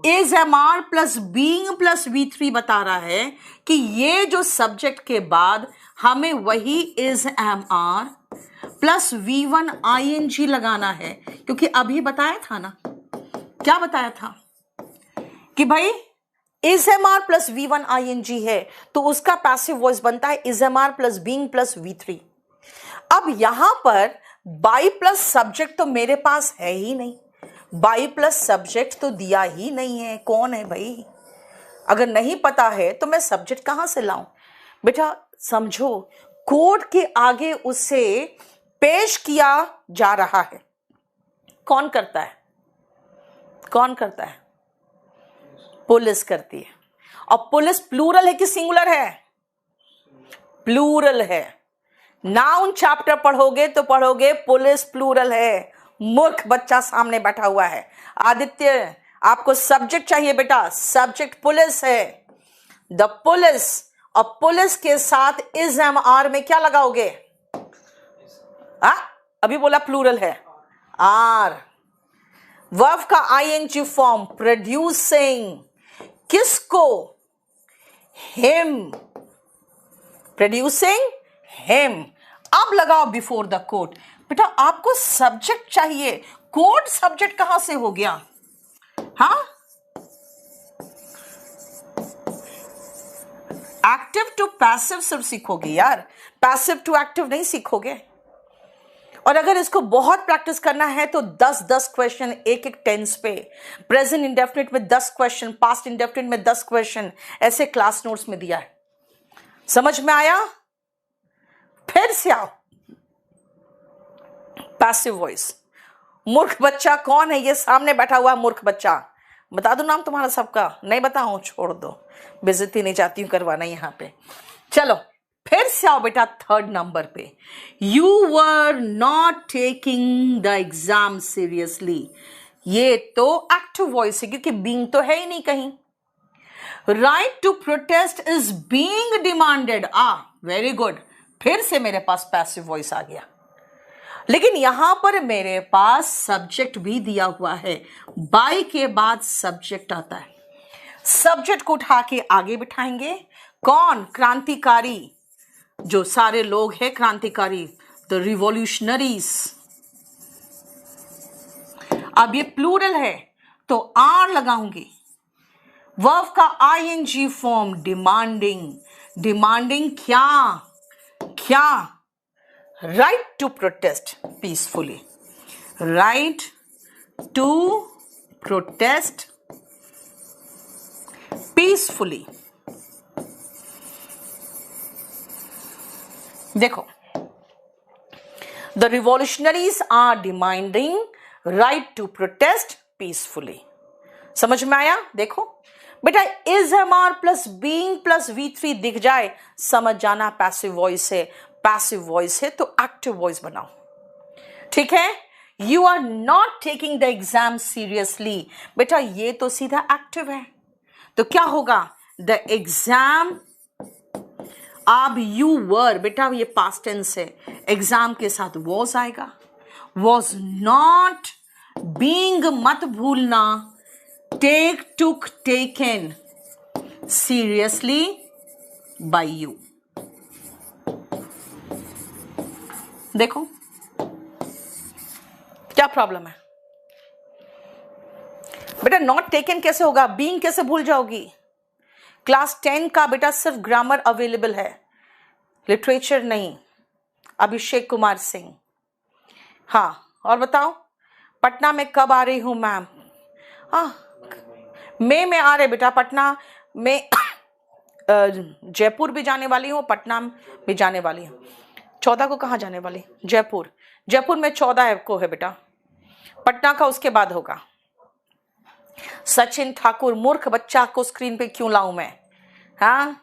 is, am, are plus being plus V3 बता रहा है कि ये जो सब्जेक्ट के बाद हमें वही is, am, are plus V1 ING लगाना है, क्योंकि अभी बताया था ना, क्या बताया था कि भाई is, am, are plus V1 ING है तो उसका पैसिव वॉइस बनता है is, am, are plus being plus V3। अब यहां पर बाई प्लस सब्जेक्ट तो मेरे पास है ही नहीं, बाई प्लस सब्जेक्ट तो दिया ही नहीं है। कौन है भाई? अगर नहीं पता है तो मैं सब्जेक्ट कहां से लाऊं? बेटा समझो, कोड के आगे उसे पेश किया जा रहा है। कौन करता है? कौन करता है? पुलिस करती है। और पुलिस प्लूरल है कि सिंगुलर है? प्लूरल है। नाउन चैप्टर पढ़ोगे तो पढ़ोगे पुलिस प्लूरल है। मूर्ख बच्चा सामने बैठा हुआ है। आदित्य आपको सब्जेक्ट चाहिए बेटा, सब्जेक्ट पुलिस है, द पुलिस। और पुलिस के साथ इज, एम, आर में क्या लगाओगे? अभी बोला प्लूरल है, आर। वर्ब का ING फॉर्म प्रोड्यूसिंग, किसको? Him, producing him. अब लगाओ बिफोर द कोड। बेटा आपको सब्जेक्ट चाहिए, कोड सब्जेक्ट कहां से हो गया? हाँ, एक्टिव टू पैसिव सिर्फ सीखोगे यार, पैसिव टू एक्टिव नहीं सीखोगे। और अगर इसको बहुत प्रैक्टिस करना है तो 10-10 क्वेश्चन एक एक टेंस पे, प्रेजेंट इंडेफिनिट में 10 क्वेश्चन, पास्ट इंडेफिनिट में 10 क्वेश्चन, ऐसे क्लास नोट्स में दिया है। समझ में आया? फिर से आओ, पैसिव वॉइस। मूर्ख बच्चा कौन है? ये सामने बैठा हुआ मूर्ख बच्चा। बता दो नाम तुम्हारा सबका? नहीं बताऊं, छोड़ दो, बेइज्जती नहीं चाहती हूं करवाना यहां पे। चलो फिर से आओ बेटा थर्ड नंबर पे। You were not taking the exam seriously. ये तो एक्टिव वॉइस है क्योंकि बीइंग तो है ही नहीं कहीं। Right to protest is being demanded. Very good, फिर से मेरे पास पैसिव वॉइस आ गया। लेकिन यहां पर मेरे पास सब्जेक्ट भी दिया हुआ है, बाय के बाद सब्जेक्ट आता है। सब्जेक्ट को उठा के आगे बिठाएंगे। कौन? क्रांतिकारी, जो सारे लोग हैं क्रांतिकारी, द रिवॉल्यूशनरीज। अब ये प्लूरल है तो आर लगाऊंगी। वर्ब का ING फॉर्म डिमांडिंग, डिमांडिंग क्या? क्या? Right to protest peacefully, right to protest peacefully. देखो, the revolutionaries are demanding right to protest peacefully. समझ में आया? देखो बेटा, is am are plus being plus V3 दिख जाए, समझ जाना पैसिव वॉइस है। पैसिव वॉइस है तो एक्टिव वॉइस बनाओ, ठीक है? You are not taking the exam seriously, बेटा ये तो सीधा एक्टिव है। तो क्या होगा? द एग्जाम, अब यू वर, बेटा ये पास्ट टेंस है, एग्जाम के साथ वॉज आएगा। वॉज नॉट, बीइंग मत भूलना, take took taken seriously by you. देखो क्या प्रॉब्लम है बेटा? नॉट टेकन कैसे होगा? बीइंग कैसे भूल जाओगी? क्लास 10 का बेटा सिर्फ ग्रामर अवेलेबल है, लिटरेचर नहीं। अभिषेक कुमार सिंह, हाँ और बताओ, पटना में कब आ रही हूं मैम? मई में आ रहे बेटा पटना में। जयपुर भी जाने वाली हूँ, पटना भी जाने वाली हूँ। 14 को कहाँ जाने वाली? जयपुर। जयपुर में 14 को है बेटा, पटना का उसके बाद होगा। सचिन ठाकुर, मूर्ख बच्चा को स्क्रीन पे क्यों लाऊं मैं? हाँ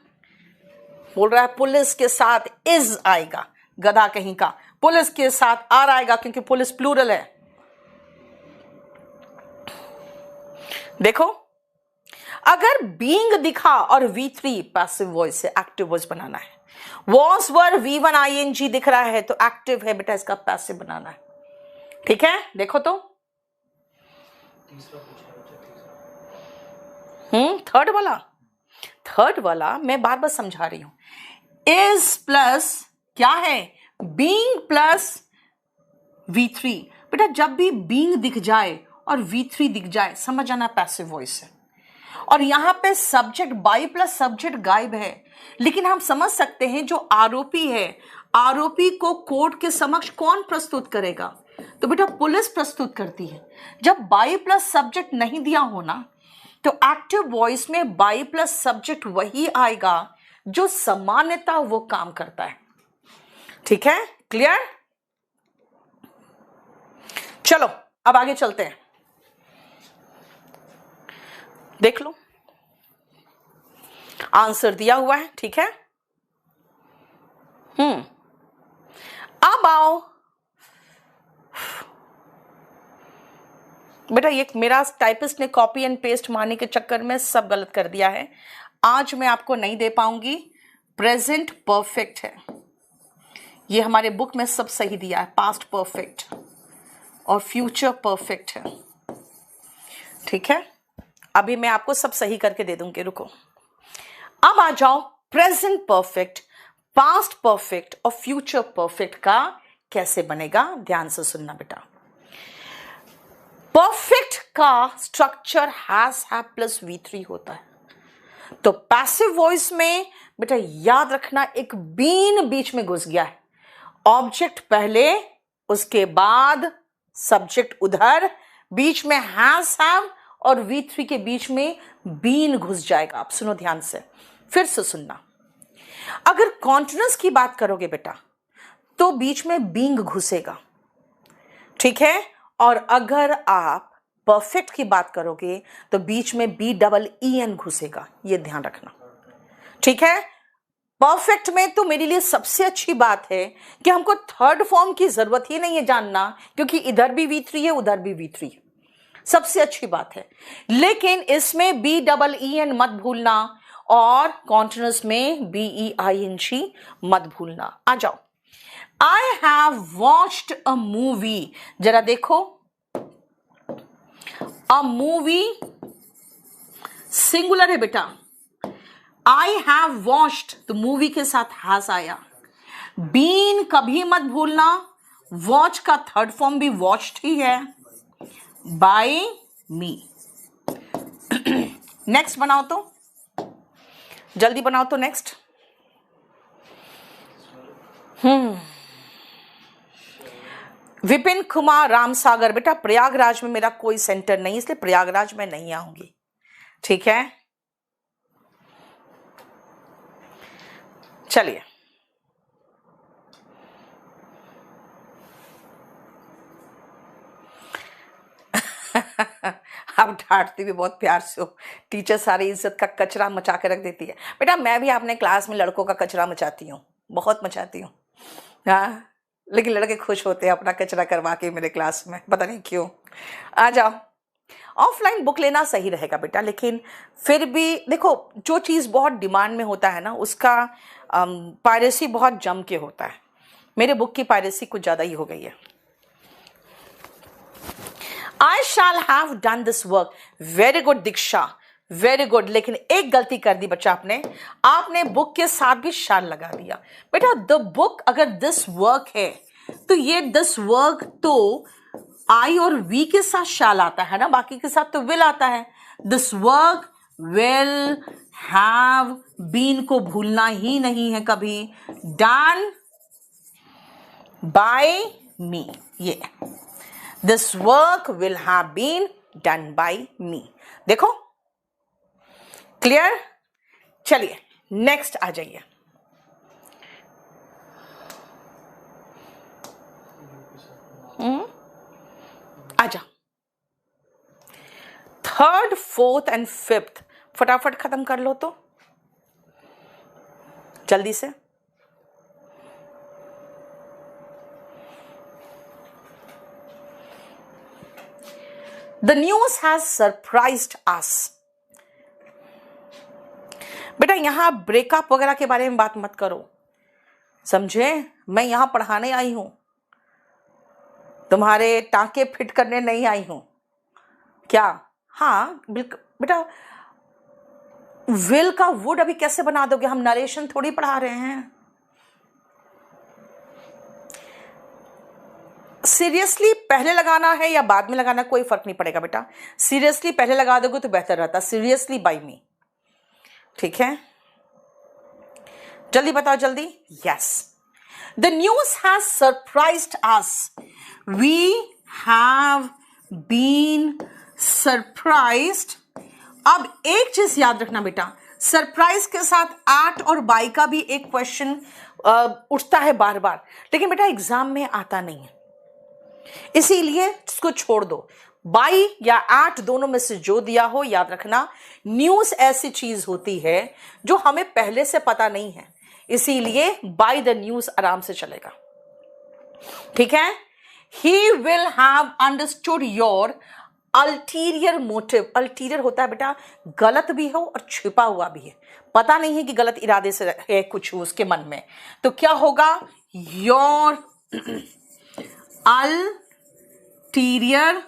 बोल रहा है पुलिस के साथ इज आएगा, गधा कहीं का। पुलिस के साथ आर आएगा क्योंकि पुलिस प्लूरल है। देखो अगर बीइंग दिखा और V3 पैसिव वॉइस से एक्टिव वॉइस बनाना है। वॉज वर V1 ING दिख रहा है तो एक्टिव है बेटा, इसका पैसिव बनाना है, ठीक है? देखो तो थर्ड वाला मैं बार बार समझा रही हूं। इज प्लस क्या है? Being plus V3। बेटा जब भी बीइंग दिख जाए और V3 दिख जाए, समझ जाना पैसिव वॉइस है। और यहां पे सब्जेक्ट बाई प्लस सब्जेक्ट गायब है, लेकिन हम समझ सकते हैं जो आरोपी है, आरोपी को कोर्ट के समक्ष कौन प्रस्तुत करेगा? तो बेटा पुलिस प्रस्तुत करती है। जब बाई प्लस सब्जेक्ट नहीं दिया होना तो एक्टिव वॉइस में बाई प्लस सब्जेक्ट वही आएगा जो सामान्यतः वो काम करता है, ठीक है? क्लियर? चलो अब आगे चलते हैं, देख लो आंसर दिया हुआ है, ठीक है? अब आओ बेटा, ये मेरा टाइपिस्ट ने कॉपी एंड पेस्ट मारने के चक्कर में सब गलत कर दिया है। आज मैं आपको नहीं दे पाऊंगी। प्रेजेंट परफेक्ट है, ये हमारे बुक में सब सही दिया है। पास्ट परफेक्ट और फ्यूचर परफेक्ट है, ठीक है? अभी मैं आपको सब सही करके दे दूंगी, रुको। अब आ जाओ, प्रेजेंट परफेक्ट, पास्ट परफेक्ट और फ्यूचर परफेक्ट का कैसे बनेगा, ध्यान से सुनना बेटा। परफेक्ट का structure has have plus V3 होता है। तो पैसिव वॉइस में बेटा याद रखना, एक बीन बीच में घुस गया है। ऑब्जेक्ट पहले, उसके बाद सब्जेक्ट उधर, बीच में हैज हैव और V3 के बीच में बीन घुस जाएगा। आप सुनो ध्यान से, फिर से सुनना। अगर कॉन्टिन्यूअस की बात करोगे बेटा तो बीच में बीइंग घुसेगा, ठीक है? और अगर आप परफेक्ट की बात करोगे तो बीच में BEEN घुसेगा, ये ध्यान रखना, ठीक है? परफेक्ट में तो मेरे लिए सबसे अच्छी बात है कि हमको थर्ड फॉर्म की जरूरत ही नहीं है जानना, क्योंकि इधर भी V3 है उधर भी V3 है, सबसे अच्छी बात है। लेकिन इसमें BEEN मत भूलना और कॉन्टिन्यूअस में BEING मत भूलना। आ जाओ, I have watched a movie, जरा देखो, अ मूवी सिंगुलर है बेटा। आई हैव वॉच्ड तो मूवी के साथ हैज आया। बीन कभी मत भूलना, वॉच का थर्ड फॉर्म भी वॉच्ड ही है, बाय मी। नेक्स्ट बनाओ तो, जल्दी बनाओ तो नेक्स्ट। विपिन कुमार रामसागर, बेटा प्रयागराज में मेरा कोई सेंटर नहीं, इसलिए प्रयागराज में नहीं आऊंगी, ठीक है? चलिए अब डांटती भी बहुत प्यार से हो, टीचर सारी इज्जत का कचरा मचा के रख देती है। बेटा मैं भी अपने क्लास में लड़कों का कचरा मचाती हूँ, बहुत मचाती हूँ, हाँ, लेकिन लड़के खुश होते हैं अपना कचरा करवा के मेरे क्लास में, पता नहीं क्यों। आ जाओ, ऑफलाइन बुक लेना सही रहेगा बेटा, लेकिन फिर भी देखो जो चीज़ बहुत डिमांड में होता है ना उसका पायरेसी बहुत जम के होता है। मेरे बुक की पायरेसी कुछ ज़्यादा ही हो गई है। I shall have done this work, very good Diksha, very good. लेकिन एक गलती कर दी बच्चा आपने बुक के साथ भी शाल लगा दिया। बेटा द बुक अगर दिस वर्क है तो ये दिस वर्क तो आई और वी के साथ शाल आता है ना, बाकी के साथ तो विल आता है। This work will have been को भूलना ही नहीं है कभी। डन बाय मी, ये this work will have been done by me. देखो क्लियर। चलिए नेक्स्ट आ जाइए। आजा, थर्ड फोर्थ एंड फिफ्थ फटाफट खत्म कर लो तो जल्दी से। The news has surprised us। बेटा यहां ब्रेकअप वगैरह के बारे में बात मत करो, समझे? मैं यहां पढ़ाने आई हूं, तुम्हारे टांके फिट करने नहीं आई हूं क्या? हाँ बेटा, विल का वुड अभी कैसे बना दोगे? हम नरेशन थोड़ी पढ़ा रहे हैं। सीरियसली पहले लगाना है या बाद में लगाना कोई फर्क नहीं पड़ेगा बेटा। सीरियसली पहले लगा दोगे तो बेहतर रहता। सीरियसली बाय मी, ठीक है? जल्दी बताओ जल्दी। Yes, the news has surprised us. We have been surprised. अब एक चीज याद रखना बेटा, सरप्राइज के साथ एट और बाय का भी एक क्वेश्चन उठता है बार बार, लेकिन बेटा एग्जाम में आता नहीं है, इसीलिए इसको छोड़ दो। बाय या एट दोनों में से जो दिया हो याद रखना। न्यूज ऐसी चीज होती है जो हमें पहले से पता नहीं है, इसीलिए बाय द न्यूज आराम से चलेगा, ठीक है? He will have understood your ulterior motive. Ulterior होता है बेटा गलत भी हो और छिपा हुआ भी है, पता नहीं है कि गलत इरादे से है कुछ उसके मन में, तो क्या होगा? Your ulterior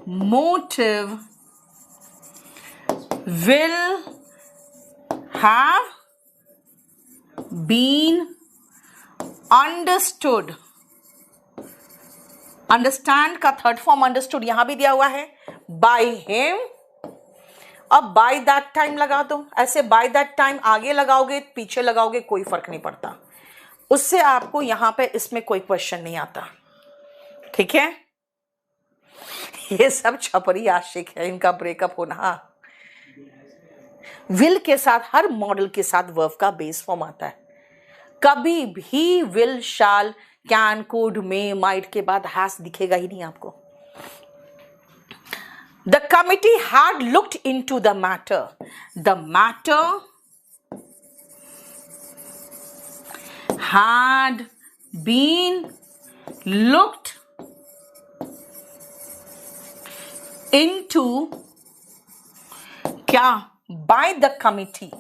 motive will have been understood. Understand का थर्ड फॉर्म अंडरस्टूड यहां भी दिया हुआ है, बाय हिम। अब बाय दैट टाइम लगा दो। ऐसे बाय दैट टाइम आगे लगाओगे पीछे लगाओगे कोई फर्क नहीं पड़ता, उससे आपको यहां पे इसमें कोई क्वेश्चन नहीं आता, ठीक है? ये सब छपरी आशिक है, इनका ब्रेकअप होना। विल के साथ हर मॉडल के साथ वर्ब का बेस फॉर्म आता है। कभी भी will, shall, can, could, may, might के बाद हैज दिखेगा ही नहीं आपको। The committee had looked into the matter. The matter had been looked into क्या? By the committee.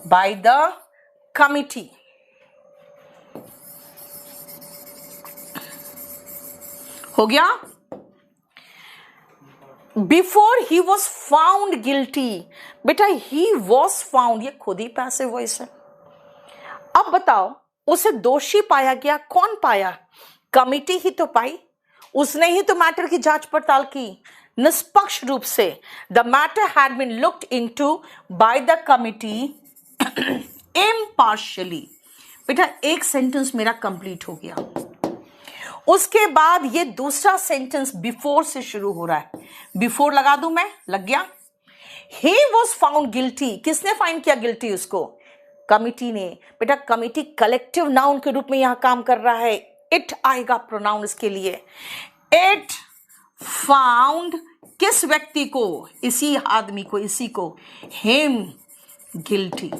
By the committee. हो गया? Before he was found guilty. बेटा ही वॉज फाउंड ये खुद ही पैसिव वॉइस है। अब बताओ उसे दोषी पाया गया, कौन पाया? कमिटी ही तो पाई, उसने ही तो मैटर की जांच पड़ताल की निष्पक्ष रूप से। The matter had been looked into by the committee impartially. बेटा एक सेंटेंस मेरा कंप्लीट हो गया, उसके बाद ये दूसरा सेंटेंस बिफोर से शुरू हो रहा है। बिफोर लगा दूं मैं, लग गया। ही वॉज फाउंड गिल्टी। किसने फाइंड किया गिल्टी उसको? कमिटी ने। बेटा कमिटी कलेक्टिव नाउन के रूप में यहां काम कर रहा है, इट आएगा प्रोनाउन इसके लिए। इट फाउंड किस व्यक्ति को, इसी आदमी को, इसी को हिम गिल्टी।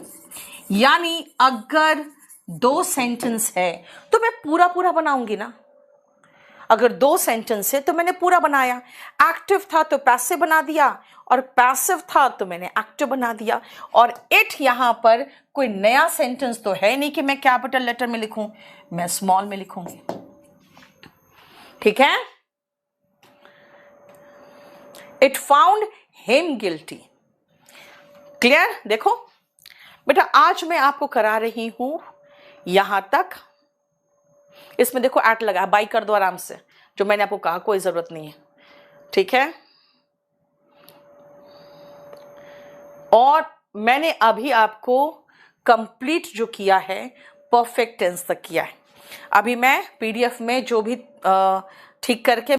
यानी अगर 2 सेंटेंस है तो मैं पूरा पूरा बनाऊंगी ना। अगर 2 सेंटेंस है तो मैंने पूरा बनाया। एक्टिव था तो पैसिव बना दिया, और पैसिव था तो मैंने एक्टिव बना दिया। और इट यहां पर कोई नया सेंटेंस तो है नहीं कि मैं कैपिटल लेटर में लिखूं, मैं स्मॉल में लिखूंगी। ठीक है। It found him guilty. Clear. देखो बेटा, आज मैं आपको करा रही हूं यहां तक। इसमें देखो एट लगा, बाई कर दो आराम से, जो मैंने आपको कहा, कोई जरूरत नहीं है। ठीक है। और मैंने अभी आपको कंप्लीट जो किया है परफेक्ट टेंस तक किया है। अभी मैं पीडीएफ में जो भी ठीक करके